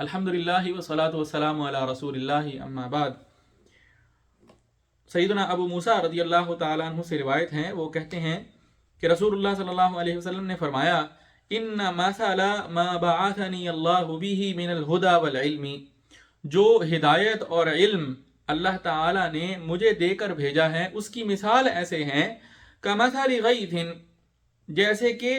अल्हम्दुलिल्लाह वस्सलातु वस्सलामु अला रसूलिल्लाह अम्मा बाद। सैयदना अबू मूसा रदियल्लाहु ताला अन्हु से रिवायत हैं, वो कहते हैं कि रसूलुल्लाह सल्लल्लाहु अलैहि वसल्लम ने फरमाया, इन्ना मसला मा बअथनी अल्लाहु बिही मिनल हुदा वल इल्मी, जो हिदायत और इल्म अल्लाह ताला ने मुझे देकर भेजा है उसकी मिसाल ऐसे हैं, कमसली गैथिन, जैसे कि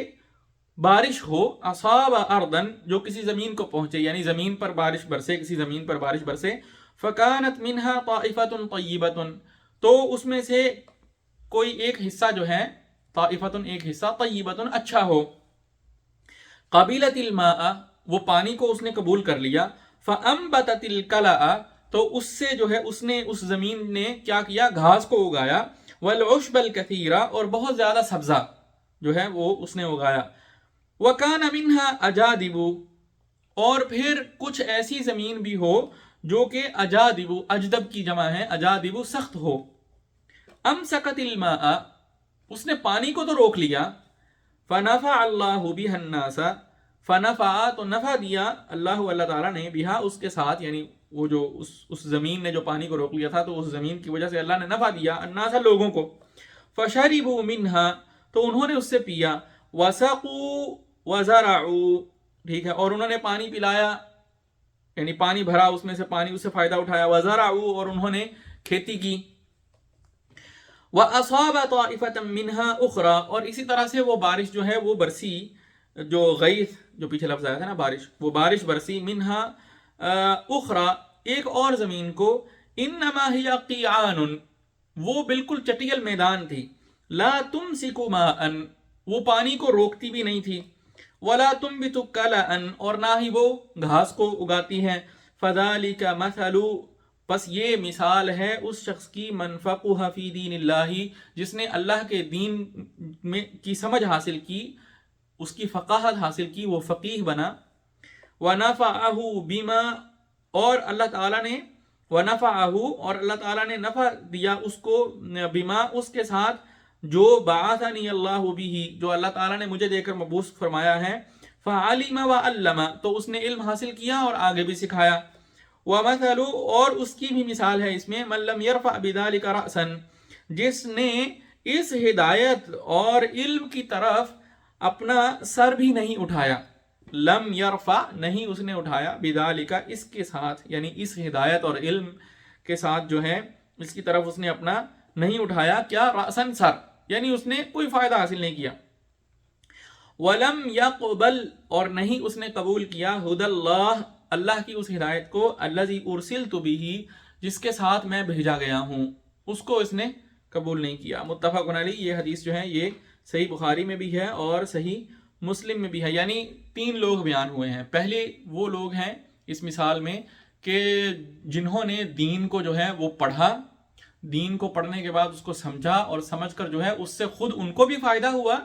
बारिश हो, असाब अर्दन, जो किसी ज़मीन को पहुँचे, यानी ज़मीन पर बारिश बरसे, किसी ज़मीन पर बारिश बरसे, फ़कानत मिन्हा ताइफ़तुन तय्यिबतुन, तो उसमें से कोई एक हिस्सा जो है, ताइफ़तुन एक हिस्सा, तय्यिबतुन अच्छा हो, क़बीलतिल माअ, वो पानी को उसने कबूल कर लिया, फ़अंबततिल कलअ, तो उससे जो है उसने उस ज़मीन ने क्या किया, घास को उगाया, वल उश्बल कसीरा, और बहुत ज़्यादा सब्ज़ा जो है वो उसने उगाया, वकान मिन्हा अजादिबु, और फिर कुछ ऐसी ज़मीन भी हो जो कि अजादिबु, अजदब की जमा है, अजादिबु सख्त हो, अमसकतिल माअ, उसने पानी को तो रोक लिया, फनफ़ा अल्लाहु बिहन्नासा, फनफ़ा, तो नफ़ा दिया अल्लाह ताला ने, बिहा, उसके साथ, यानी वो जो उस ज़मीन ने जो पानी को रोक लिया था, तो उस ज़मीन की वजह से अल्लाह ने नफ़ा दिया अन्नासा, लोगों को, फशरिबु मिन्हा, तो उन्होंने उससे पिया, वसक़ू वज़रअू, ठीक है, और उन्होंने पानी पिलाया, यानी पानी भरा उसमें से, पानी उससे फ़ायदा उठाया, वज़रअू, और उन्होंने खेती की, व असाब ताइफ़तम मिन्हा उखरा, और इसी तरह से वो बारिश जो है वो बरसी, जो गैथ, जो पीछे लफ्ज़ आया था ना बारिश, वो बारिश बरसी, मिन्हा उखरा, एक और ज़मीन को, इन्नमा हिया क़िआनुन, वो बिल्कुल चटियल मैदान थी, ला तुमसिकु माअन, वो पानी को रोकती भी नहीं थी, वला तुम्बितु कलअन, और ना ही वो घास को उगाती है, फ़ज़ालिका मसलु, बस ये मिसाल है उस शख्स की, मन फ़क़ुह फ़ी दीनिल्लाही, जिसने अल्लाह के दीन में की समझ हासिल की, उसकी फ़क़ाहत हासिल की, वो फ़क़ीह बना, व नफ़अहु बिमा, और अल्लाह ताला ने, व नफ़अहु, और अल्लाह ताला ने नफ़ा दिया उसको, बिमा, उसके साथ, जो बाअथनी अल्लाहु बिही, जो अल्लाह ताला ने मुझे देकर मबूस फरमाया है, फ़अलिमा व अल्लमा, तो उसने इल्म हासिल किया और आगे भी सिखाया, व मसलु, और उसकी भी मिसाल है इसमें, मन लम यरफ़अ बिज़ालिका रअसन, जिसने इस हिदायत और इल्म की तरफ अपना सर भी नहीं उठाया, लम यरफ़ा, नहीं उसने उठाया, बिज़ालिका, इसके साथ, यानी इस हिदायत और इल्म के साथ जो है, इसकी तरफ उसने अपना नहीं उठाया, क्या, रअसन, सर, यानी उसने कोई फ़ायदा हासिल नहीं किया, वलम यक़बल, और नहीं उसने कबूल किया, हुदल्लाह, अल्लाह की उस हिदायत को, अल्लज़ी उरसिलतु बिही, जिसके साथ मैं भेजा गया हूँ, उसको इसने कबूल नहीं किया। मुत्तफ़क़ुन अलैह, ये हदीस जो है ये सही बुखारी में भी है और सही मुस्लिम में भी है, यानी 3 लोग बयान हुए हैं। पहले वो लोग हैं इस मिसाल में कि जिन्होंने दीन को जो है वो पढ़ा, दीन को पढ़ने के बाद उसको समझा, और समझकर जो है उससे खुद उनको भी फ़ायदा हुआ,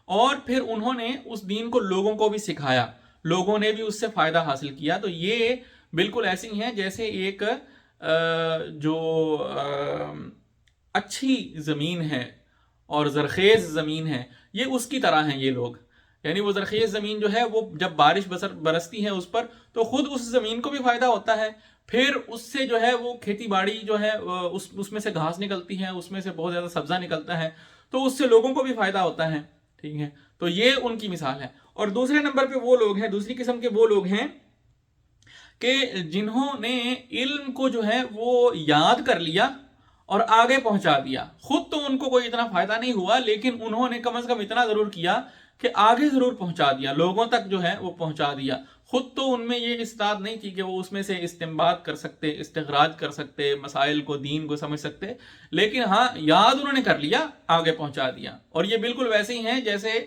और फिर उन्होंने उस दीन को लोगों को भी सिखाया, लोगों ने भी उससे फ़ायदा हासिल किया। तो ये बिल्कुल ऐसी हैं जैसे एक जो अच्छी ज़मीन है और ज़रख़ेज़ ज़मीन है, ये उसकी तरह हैं ये लोग, यानी वो ज़रख़ेज़ ज़मीन जो है वो जब बारिश बरसती है उस पर, तो ख़ुद उस ज़मीन को भी फ़ायदा होता है, फिर उससे जो है वो खेती बाड़ी जो है उसमें से घास निकलती है, उसमें से बहुत ज़्यादा सब्ज़ा निकलता है, तो उससे लोगों को भी फ़ायदा होता है, ठीक है। तो ये उनकी मिसाल है। और दूसरे नंबर पे वो लोग हैं, दूसरी किस्म के वो लोग हैं कि जिन्होंने इल्म को जो है वो याद कर लिया और आगे पहुंचा दिया, खुद तो उनको कोई इतना फ़ायदा नहीं हुआ, लेकिन उन्होंने कम से कम इतना ज़रूर किया कि आगे ज़रूर पहुंचा दिया, लोगों तक जो है वो पहुंचा दिया। खुद तो उनमें ये इस्तात नहीं थी कि वो उसमें से इस्तिंबात कर सकते, इस्तिखराज कर सकते, मसाइल को, दीन को समझ सकते, लेकिन हाँ, याद उन्होंने कर लिया, आगे पहुंचा दिया। और ये बिल्कुल वैसे ही हैं जैसे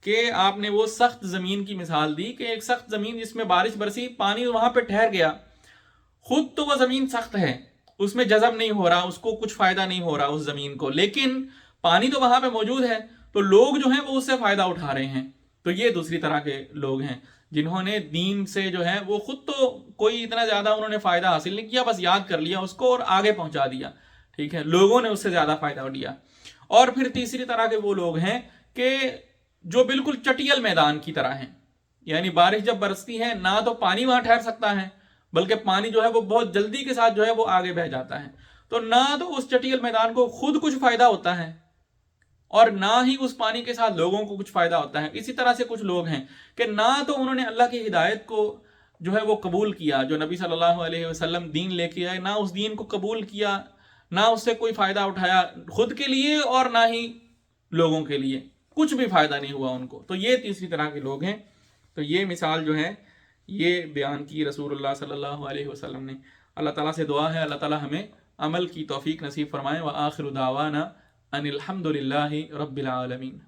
कि आपने वो सख्त ज़मीन की मिसाल दी कि एक सख्त ज़मीन जिसमें बारिश बरसी, पानी वहाँ पर ठहर गया, खुद तो वह ज़मीन सख्त है, उसमें जज़ब नहीं हो रहा, उसको कुछ फ़ायदा नहीं हो रहा उस ज़मीन को, लेकिन पानी तो वहाँ पे मौजूद है, तो लोग जो हैं वो उससे फ़ायदा उठा रहे हैं। तो ये दूसरी तरह के लोग हैं जिन्होंने दीन से जो है वो खुद तो कोई इतना ज़्यादा उन्होंने फ़ायदा हासिल नहीं किया, बस याद कर लिया उसको और आगे पहुँचा दिया, ठीक है, लोगों ने उससे ज़्यादा फ़ायदा लिया। और फिर तीसरी तरह के वो लोग हैं कि जो बिल्कुल चटियल मैदान की तरह हैं, یعنی بارش جب برستی ہے نہ تو پانی وہاں ٹھہر سکتا ہے، بلکہ پانی جو ہے وہ بہت جلدی کے ساتھ جو ہے وہ آگے بہ جاتا ہے، تو نہ تو اس چٹیل میدان کو خود کچھ فائدہ ہوتا ہے اور نہ ہی اس پانی کے ساتھ لوگوں کو کچھ فائدہ ہوتا ہے۔ اسی طرح سے کچھ لوگ ہیں کہ نہ تو انہوں نے اللہ کی ہدایت کو جو ہے وہ قبول کیا، جو نبی صلی اللہ علیہ وسلم دین لے کے آئے، نہ اس دین کو قبول کیا، نہ اس سے کوئی فائدہ اٹھایا خود کے لیے اور نہ ہی لوگوں کے لیے، کچھ بھی فائدہ نہیں ہوا ان کو۔ تو یہ تیسری طرح کے لوگ ہیں۔ تو یہ مثال جو ہے یہ بیان کی رسول اللہ صلی اللہ علیہ وسلم نے۔ اللہ تعالیٰ سے دعا ہے اللہ تعالیٰ ہمیں عمل کی توفیق نصیب فرمائے۔ وآخر دعوانا ان الحمد للہ رب العالمین۔